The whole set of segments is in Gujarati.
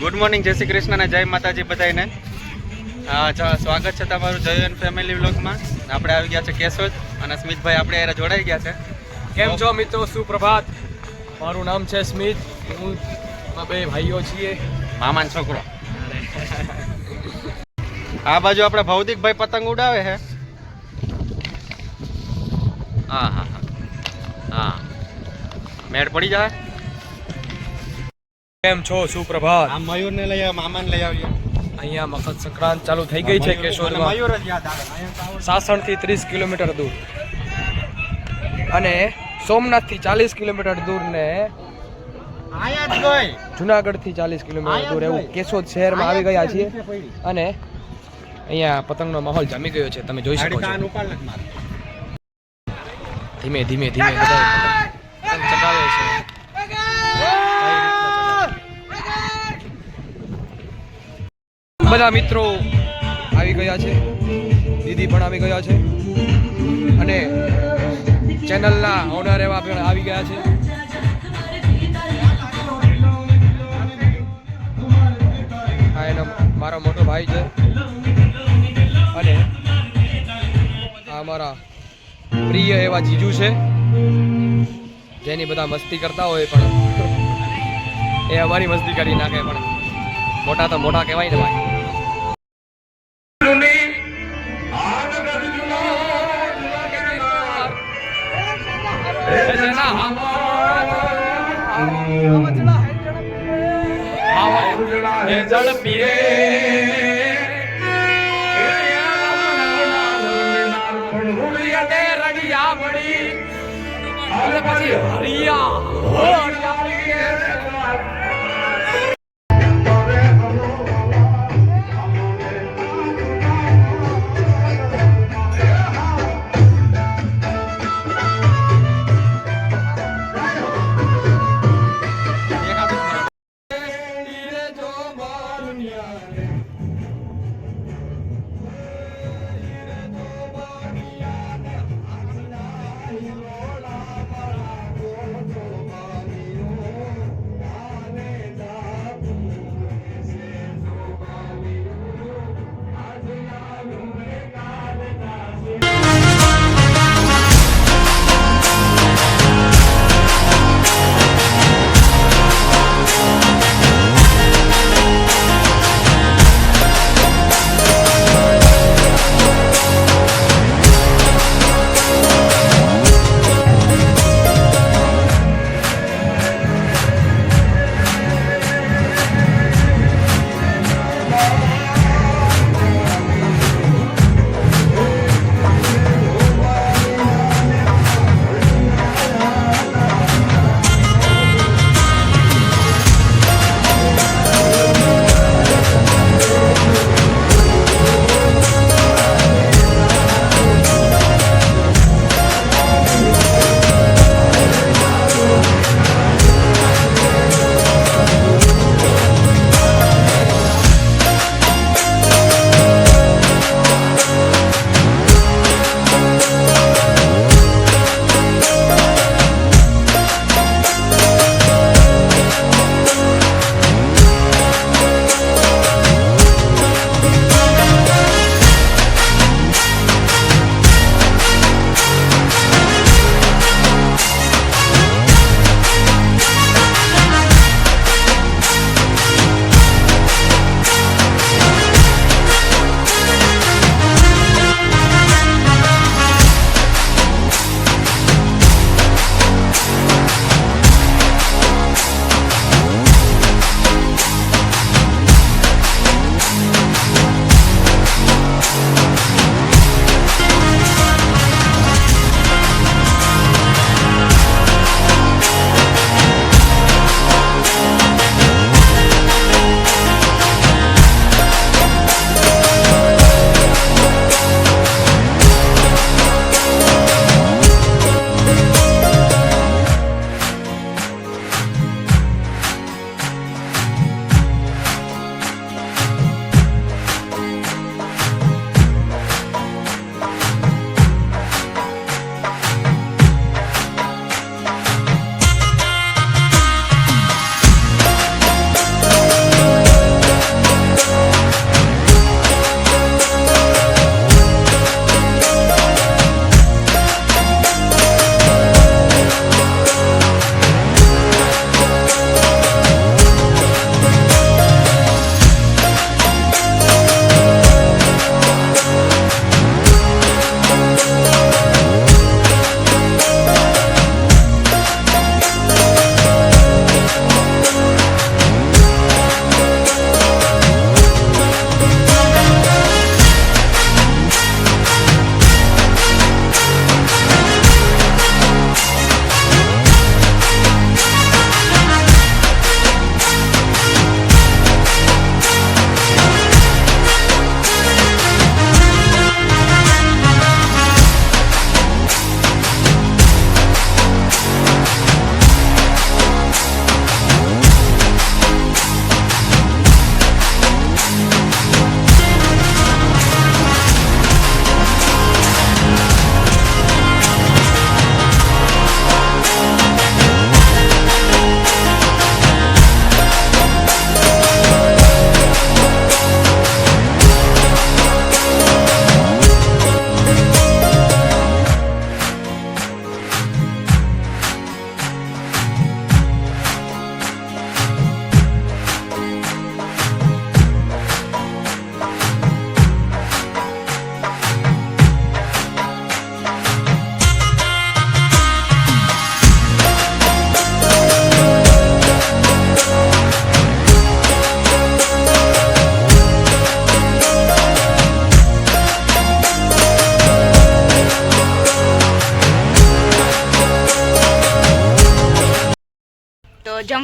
ગુડ મોર્નિંગ, જય શ્રી કૃષ્ણ અને જય માતાજી બધાને. સ્વાગત છે તમારું જયન ફેમિલી વ્લોગમાં. આપણે આવી ગયા છે કેશોદ અને સ્મિતભાઈ આપણે અહીંયા જોડાઈ ગયા છે. કેમ છો મિત્રો? સુપ્રભાત. મારું નામ છે સ્મિત. હું બે ભાઈઓ છીએ, મામાનો છોકરો. આ બાજુ આપણે ભૌતિકભાઈ પતંગ ઉડાવે છે. હા હા હા હા, મેળ પડી જાય. કેમ છો? સુપ્રભાત. આ મયુરને લઈ આવ્યા, મામાને લઈ આવીએ. અહીંયા મકર સંક્રાંત ચાલુ થઈ ગઈ છે કેશોદમાં. મયુર જ યાદ આવે. સાસણથી 30 કિલોમીટર દૂર અને સોમનાથથી 40 કિલોમીટર દૂર ને જુનાગઢથી 40 કિલોમીટર દૂર એવું કેશોદ શહેરમાં આવી ગયા છીએ અને અહીંયા પતંગનો માહોલ જામી ગયો છે, તમે જોઈ શકો છો. ધીમે ધીમે ધીમે બધા પતંગ ચગાવે છે. બધા મિત્રો આવી ગયા છે, દીદી પણ આવી ગયા છે અને ચેનલના ઓનર એવા પણ આવી ગયા છે. આ એનો મારો મોટો ભાઈ છે અને આ મારા પ્રિય એવા જીજુ છે જેની બધા મસ્તી કરતા હોય પણ એ અમારી મસ્તી કરી નાખે. પણ મોટા તો મોટા કહેવાય ને ભાઈ.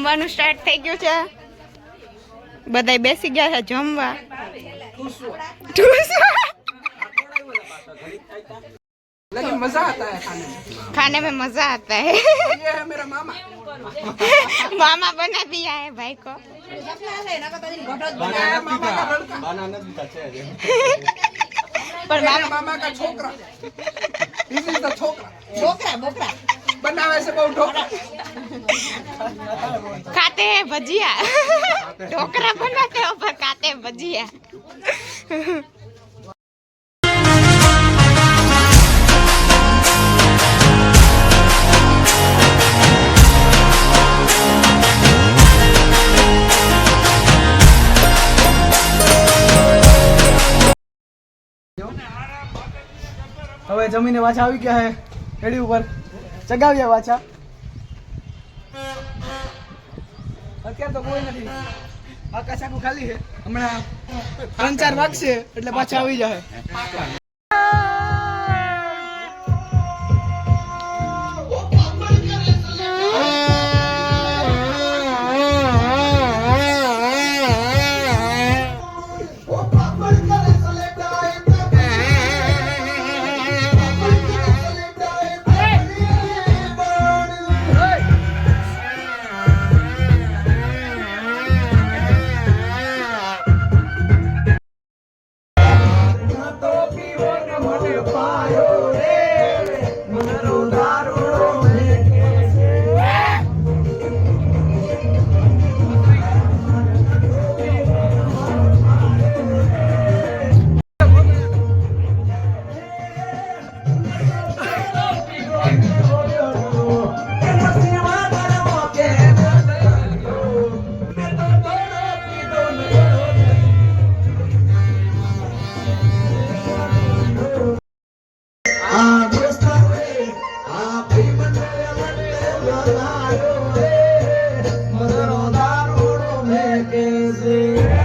જમવાનું સ્ટાર્ટ થઈ ગયું છે બધાય બેસી ગયા છે જમવા लेकिन मजा आता है खाने में मजा आता है ये है मेरा मामा मामा बना दिया है भाई को मामा का लड़का पर मामा मामा का छोकरा This is the छोकरा बनावे से बहुत ढोकरा खाते हैं भजिया ढोकरा बनाते हो पर खाते हैं भजिया હવે જમીને પાછા આવી ગયા હે રેડી ઉપર ચગાવ્યા પાછા અત્યારે તો કોઈ નથી આકાશ આખું ખાલી છે હમણાં 3-4 વાગશે એટલે પાછા આવી જાય Mother,